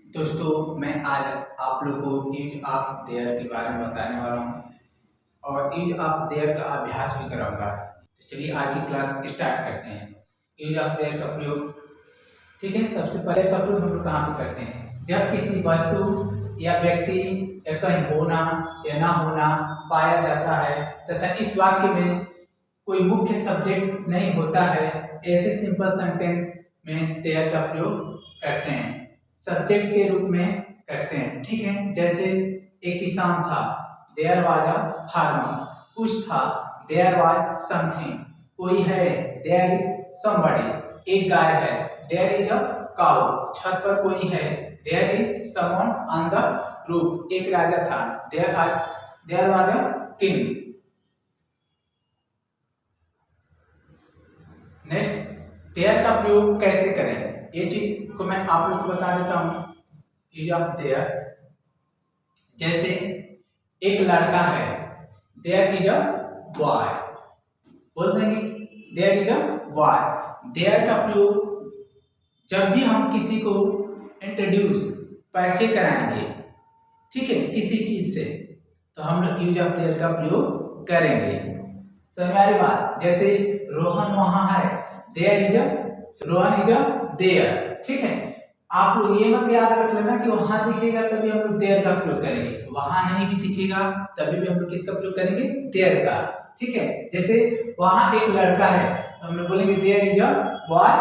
दोस्तों मैं आज आप लोगों को यूज ऑफ देयर के बारे में बताने वाला हूँ और यूज ऑफ देयर का अभ्यास भी कराऊंगा। तो चलिए आज की क्लास स्टार्ट करते हैं। यूज ऑफ देयर का प्रयोग, ठीक है। सबसे पहले का प्रयोग हम लोग कहाँ पे करते हैं? जब किसी वस्तु या व्यक्ति या कहीं होना या ना होना पाया जाता है तथा इस वाक्य में कोई मुख्य सब्जेक्ट नहीं होता है, ऐसे सिंपल सेंटेंस में देयर का प्रयोग करते हैं, सब्जेक्ट के रूप में करते हैं, ठीक है। जैसे एक किसान था, देयर वाज अ फार्मर। कुछ था, देयर वाज समथिंग। कोई है, देयर इज समबडी। एक गाय है, देयर इज अ काउ। छत पर कोई है, there is someone on the roof. एक राजा था, there was a king. Next, there का प्रयोग कैसे करें ये चीज को मैं आप लोग को बता देता हूँ। यूज ऑफ देयर, जैसे एक लड़का है, देयर इज अ बॉय। बोल देंगे there is a boy. There का प्रयोग जब भी हम किसी को इंट्रोड्यूस, परिचय कराएंगे, ठीक है, किसी चीज से, तो हम लोग यूज ऑफ देयर का प्रयोग करेंगे। समझ आ रही बात? जैसे रोहन वहां है, there is a Rohan is a there, ठीक है। आप लोग ये मत याद रख लेना कि वहां दिखेगा तभी हम लोग देयर का प्रयोग करेंगे, वहां नहीं भी दिखेगा तभी भी हम लोग किसका प्रयोग करेंगे? देयर का, ठीक है। जैसे वहां एक लड़का है तो हम लोग बोलेंगे there is a boy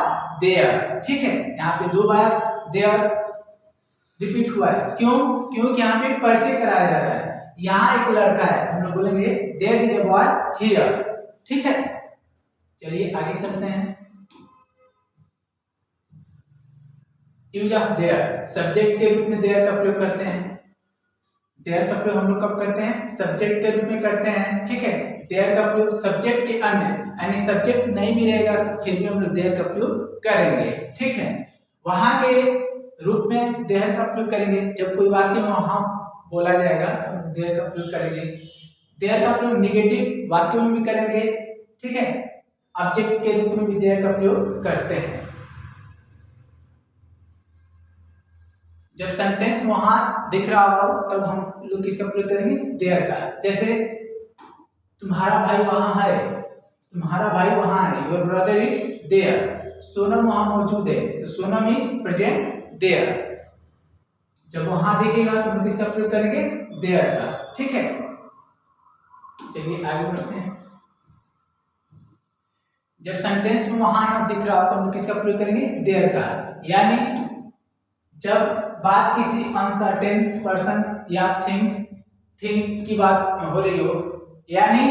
there, ठीक है। यहाँ पे दो बार देयर रिपीट हुआ है, क्यों? क्योंकि यहाँ पे परिचय कराया जा रहा है। यहाँ एक लड़का है तो हम लोग बोलेंगे there is a boy here, ठीक है। चलिए आगे चलते हैं। यूज ऑफ देयर, सब्जेक्ट के रूप में देयर का प्रयोग करते हैं। देयर का प्रयोग हम लोग कब करते हैं? सब्जेक्ट के रूप में करते हैं, ठीक है। देयर का प्रयोग सब्जेक्ट के अन्य, यानी सब्जेक्ट नहीं भी रहेगा तो फिर भी हम लोग देयर का प्रयोग करेंगे, ठीक है। वहां के रूप में देयर का प्रयोग करेंगे। जब कोई वाक्य में वहां बोला जाएगा तो हम देयर का प्रयोग करेंगे। देयर का प्रयोग निगेटिव वाक्यों में भी करेंगे, ठीक है। ऑब्जेक्ट के रूप में भी देयर का प्रयोग करते हैं। जब सेंटेंस वहां दिख रहा हो तब हम लोग किसका प्रयोग करेंगे? देयर का। जैसे तुम्हारा भाई वहां है, तुम्हारा भाई वहां है, your brother is there. Sonam वहां मौजूद है तो सोनम इज प्रेजेंट देयर। जब वहां दिखेगा तो हम किसका प्रयोग करेंगे? देयर का, ठीक है। चलिए आगे बढ़ते हैं। जब सेंटेंस में वहां ना दिख रहा हो तो हम किसका प्रयोग करेंगे? देयर का। यानी जब बात किसी अनसर्टेन पर्सन या थिंग की बात हो रही हो, यानी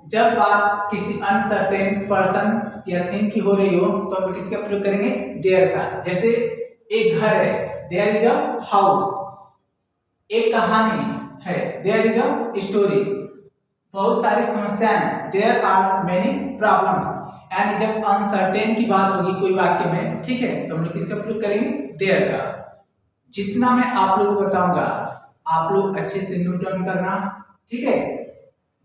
जब बात किसी अनसर्टेन पर्सन या थिंग की हो रही हो तो हम किसका प्रयोग करेंगे? देयर का। जैसे एक घर है, देयर इज अ हाउस। एक कहानी है, देयर इज अ स्टोरी। बहुत सारी समस्याएं, देयर आर मेनी प्रॉब्लम्स। यानी जब अनसर्टेन की बात होगी कोई वाक्य में, ठीक है, तो हम लोग किसका प्रयोग करेंगे? देयर का। जितना मैं आप लोगों को बताऊंगा आप लोग अच्छे से नोट डाउन करना, ठीक है।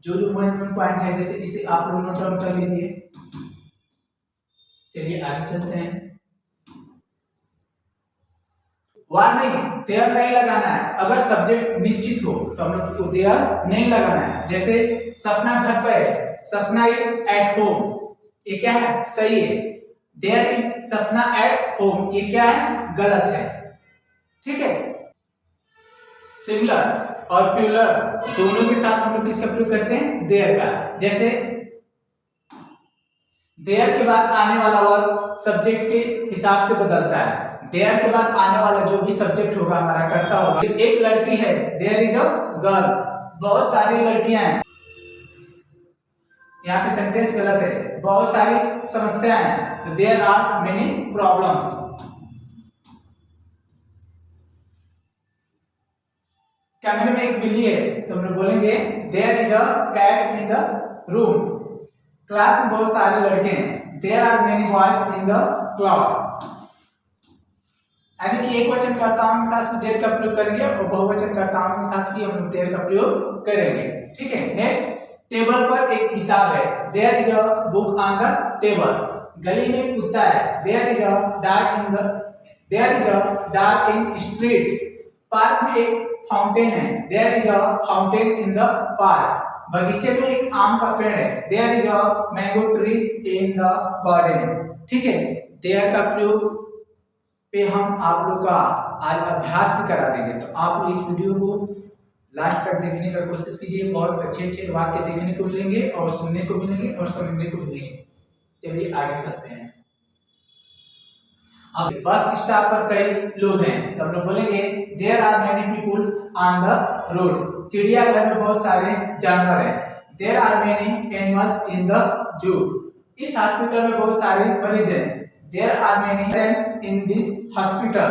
जो जो मेन पॉइंट है जैसे इसे आप लोग नोट डाउन कर लीजिए। चलिए आगे चलते हैं। वार्निंग, देयर नहीं लगाना है। अगर सब्जेक्ट निश्चित हो तो हम लोग को देयर नहीं लगाना है। जैसे सपना घर पे है, सपना इज एट होम, ये क्या है? सही है। देयर इज सपना एट होम, ये क्या है? गलत है, ठीक है। सिमिलर और प्लूरल दोनों के साथ हम लोग किसका प्रयोग करते हैं? देयर का। जैसे देयर के बाद आने वाला वर्ब सब्जेक्ट के हिसाब से बदलता है। देयर के बाद आने वाला जो भी सब्जेक्ट होगा हमारा कर्ता होगा। एक लड़की है, देयर इज अ गर्ल। बहुत सारी लड़कियां हैं, यहाँ पे सेंटेंस गलत है। बहुत सारी समस्याएं हैं तो देयर आर मेनी प्रॉब्लम्स। कैमरे में एक बिल्ली है तो हम लोग बोलेंगे there is a cat in the room. Class में बहुत सारे लड़के हैं, there are many boys in the class. यानी कि एक वचन कर्ताओं के साथ भी देयर का प्रयोग करेंगे और बहुवचन कर्ताओं के साथ भी हम देयर का प्रयोग करेंगे, ठीक है। नेक्स्ट, टेबल पर एक किताब है, there is a book on the table. गली में एक कुत्ता है, there is a dog in the there is a dark in street, park में एक फाउंटेन है, there is a fountain in the park, बगीचे में एक आम का पेड़ है, there is a mango tree in the garden. ठीक है, देयर का प्रयोग पे हम आप लोग का आज अभ्यास भी करा देंगे, तो आप लोग इस वीडियो को लास्ट तक देखने का कोशिश कीजिए, बहुत अच्छे अच्छे वाक्य देखने को मिलेंगे और सुनने को मिलेंगे और समझने को मिलेंगे। चलिए आगे चलते हैं। अब बस स्टॉप पर कई लोग हैं, तो हम लोग बोलेंगे there are many people on the road, चिड़ियाघर में बहुत सारे जानवर हैं, there are many animals in the zoo, इस हॉस्पिटल में बहुत सारे मरीज हैं, there are many patients in this hospital,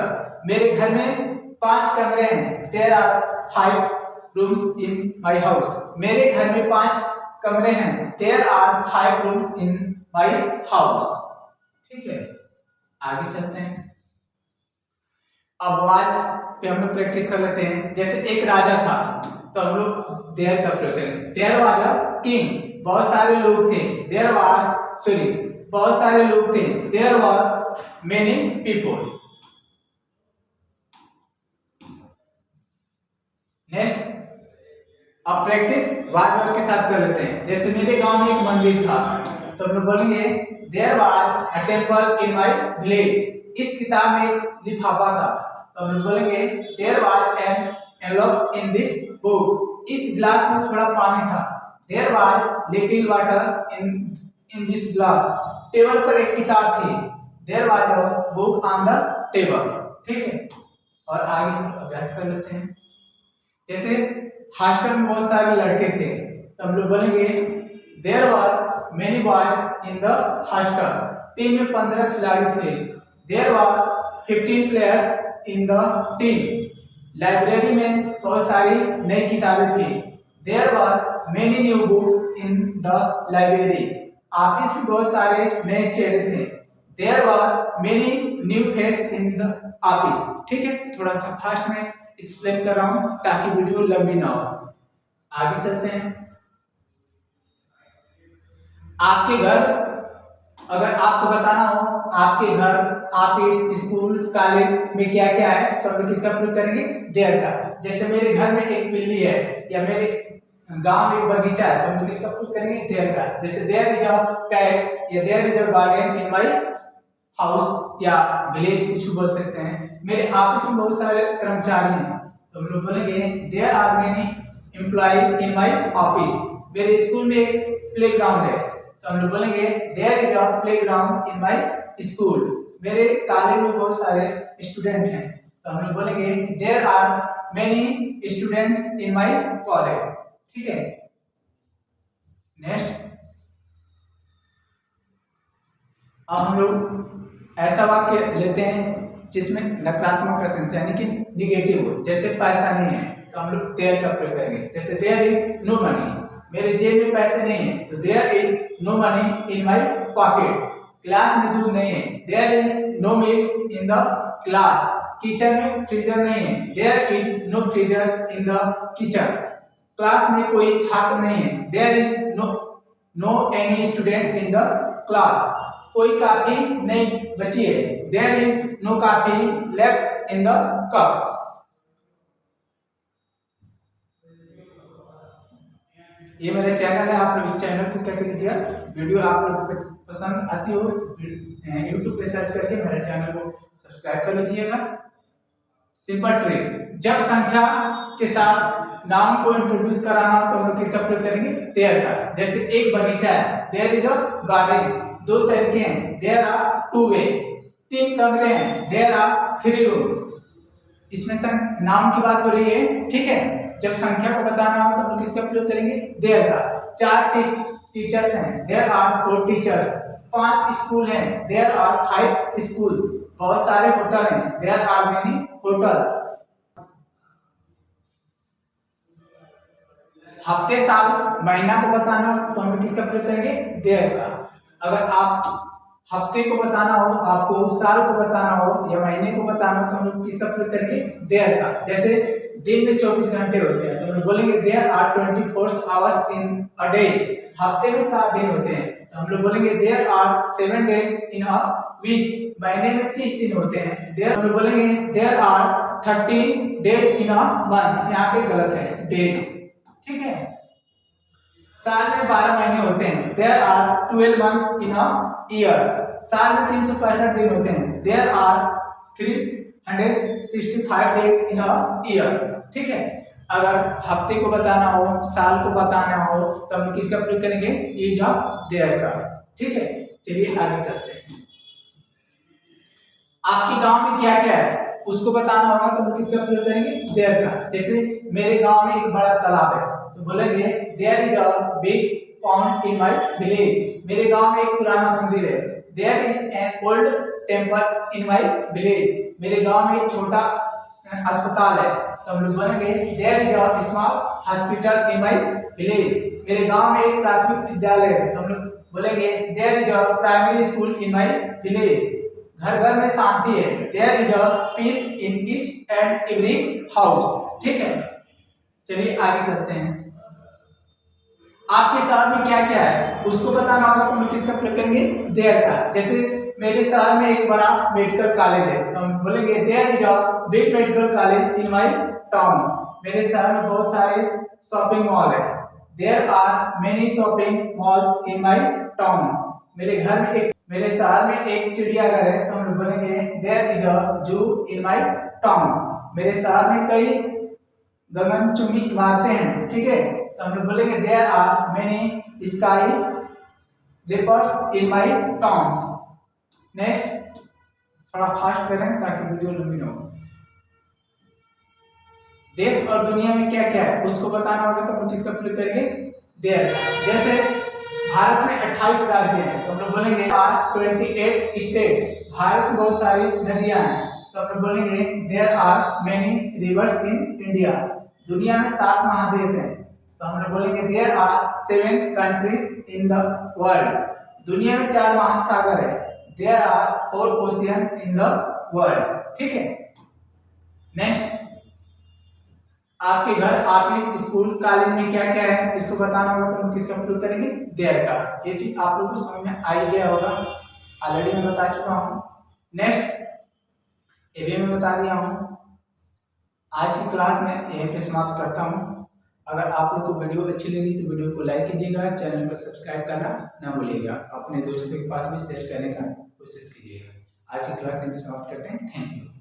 मेरे घर में 5 कमरे हैं, there are 5 rooms in my house, मेरे घर में 5 कमरे हैं, there are 5 rooms in my house. ठीक है, आगे चलते हैं। अब आवाज पे हम लोग प्रैक्टिस कर लेते हैं। जैसे एक राजा था, तो हम लोग देयर का प्रयोग करेंगे, देयर वाज अ किंग, बहुत सारे लोग थे, देयर वाज सॉरी बहुत सारे लोग थे, there were many people. Next, अब प्रैक्टिस वर्ड के साथ कर लेते हैं। जैसे मेरे गांव में एक मंदिर था, तो हम लोग बोलेंगे there was a temple in my village, इस किताब में एक लिफाफा था, तो हम लोग बोलेंगे there was an envelope in this book, इस ग्लास में थोड़ा पानी था, there was little water in this glass, table पर एक किताब थी, there was a book on the table. ठीक है, और आगे हम अभ्यास कर लेते हैं। जैसे हॉस्टल में बहुत सारे लड़के थे, तो हम लोग बोलेंगे there were many boys in the hostel, team में 15 खिलाड़ी थे, there were 15 players in the team, library में बहुत सारी नई किताबें थी, there were many new books in the library, office में बहुत सारे नए चेहरे थे, there were many new face in the office. ठीक है, थोड़ा सा फास्ट में एक्सप्लेन कर रहा हूं ताकि वीडियो लंबी ना हो। आगे चलते हैं। आपके घर, अगर आपको बताना हो आपके घर, ऑफिस, स्कूल, कॉलेज में क्या क्या है, तो हम किसका प्रयोग करेंगे, देयर का। जैसे मेरे घर में एक बिल्ली है या मेरे गांव में एक बगीचा है, तो हम किसका प्रयोग करेंगे, देयर का। जैसे देयर इज अ कैट या there is a garden in my house या विलेज, कुछ भी बोल सकते हैं। मेरे ऑफिस में बहुत सारे कर्मचारी हैं, तो हम लोग बोलेंगे there are many employ in my office. मेरे स्कूल में एक प्लेग्राउंड है, तो हम लोग बोलेंगे there is a playground in my school. मेरे कॉलेज में बहुत सारे स्टूडेंट हैं, तो हम लोग बोलेंगे there are many students in my college. ठीक है, नेक्स्ट, अब हम लोग ऐसा वाक्य लेते हैं जिसमें नकारात्मक का सेंस यानी कि निगेटिव हो। जैसे पैसा नहीं है, तो हम लोग देयर का प्रयोग करेंगे। जैसे देयर इज नो मनी, मेरे जेब में पैसे नहीं है, तो there is no money in my pocket. Class में दूध नहीं है, there is no milk in the class. Kitchen में फ्रीजर नहीं है, there is no freezer in the kitchen. Class में कोई छात्र नहीं है, there is no any student in the class. कोई काफी नहीं बची है, there is no coffee left in the cup. ये मेरा चैनल है, आप लोग इस चैनल को क्या कीजिएगा, वीडियो आप लोगों को पसंद आती हो YouTube पे सर्च करके मेरे चैनल को सब्सक्राइब कर लीजिएगा। सिंपल ट्रिक, जब संख्या के साथ नाम को इंट्रोड्यूस कराना तो हम लोग किसका प्रयोग करेंगे, देयर का। जैसे एक बगीचा है, देयर इज अ गार्डन। 2 तरीके हैं, देयर आर 2 वे। 3 कमरे हैं, देयर आर 3 रूम्स। इसमें नाम की बात हो रही है, ठीक है। जब संख्या को बताना हो तो हम लोग किसका प्रयोग करेंगे, देयर का। 4 टीचर्स हैं, देयर आर 4 टीचर्स। 5 स्कूल हैं, देयर आर 5 स्कूल। बहुत सारे होटल हैं, देयर आर मेनी होटल्स। हफ्ते, साल, महीना को बताना हो तो हम लोग किसका प्रयोग करेंगे, देयर का। अगर आप हफ्ते को बताना हो, आपको साल को बताना हो या महीने को बताना हो तो हम लोग किसका प्रयोग करेंगे, देयर का। जैसे दिन में 24 घंटे होते हैं, तो हम लोग बोलेंगे there are 24 hours in a day. हफ्ते में 7 दिन होते हैं, तो हम लोग बोलेंगे there are 7 days in a week. महीने में 30 दिन होते हैं। देयर हम लोग बोलेंगे there are 13 days in a month, यहाँ पे गलत है डेज, ठीक है। साल में 12 महीने होते हैं। There are 12 month in a year, साल में 365 दिन होते हैं। There are 365 days in a year, ठीक है। अगर हफ्ते को बताना हो, साल को बताना हो, तो हम किसका प्रयोग करेंगे, इज ऑफ देयर का, ठीक है। चलिए आगे चलते हैं। आपके गांव में क्या क्या है उसको बताना होगा, तो हम किसका प्रयोग करेंगे, देयर का। जैसे मेरे गांव में एक बड़ा तालाब है, तो बोलेंगे there is a big pond in my village. मेरे गांव में एक पुराना मंदिर है। There is an old temple in my village. मेरे गांव में एक छोटा अस्पताल है, तो हम लोग बोलेंगे there is a small hospital in my village. मेरे गांव में एक प्राथमिक विद्यालय है, तो हम लोग बोलेंगे there is a primary school in my village. घर घर में शांति है। There is a peace in each and every house, ठीक है। चलिए आगे चलते हैं। आपके शहर में क्या क्या है उसको बताना होगा, तो हम किसका प्रयोग करेंगे, देयर का। जैसे मेरे शहर में एक बड़ा मेडिकल कॉलेज है, तो हम बोलेंगे there is a big medical college in my town. मेरे शहर में बहुत सारे शॉपिंग मॉल है। There are many shopping malls in my town. मेरे शहर में एक चिड़ियाघर है, तो हम बोलेंगे देयर इज अ जू इन माय टाउन। मेरे शहर में कई गगनचुंबी इमारतें हैं, ठीक है, तो हम बोलेंगे there are many skyscrapers in my towns. Next, थोड़ा फास्ट करें ताकि वीडियो लंबी ना हो। देश और दुनिया में क्या क्या है उसको बताना होगा, तो हम किसका प्रयोग करेंगे, देयर। जैसे भारत में 28 राज्य हैं, तो हम लोग बोलेंगे 28 स्टेट्स। भारत में बहुत सारी नदियां हैं, तो हम लोग बोलेंगे there are many rivers in India. दुनिया में 7 महादेश हैं, तो हम लोग बोलेंगे there are 7 countries in the world. दुनिया में 4 महासागर है। There are 4 ocean in the world, ठीक है। नेक्स्ट, आपके घर, ऑफिस, स्कूल, कॉलेज में क्या क्या है इसको बताना होगा, तो हम किसका प्रयोग करेंगे, देयर का। ये चीज आप लोगों को समझ में आ गया होगा, ऑलरेडी मैं बता चुका हूं। नेक्स्ट, ये भी मैं बता दिया हूं। आज की क्लास में यहीं पे समाप्त करता हूं। अगर आप लोग को वीडियो अच्छी लगी तो वीडियो को लाइक कीजिएगा, चैनल को सब्सक्राइब करना ना भूलिएगा, अपने दोस्तों के पास भी शेयर करने का कोशिश कीजिएगा। आज की क्लास यहीं पे समाप्त करते हैं। Thank you.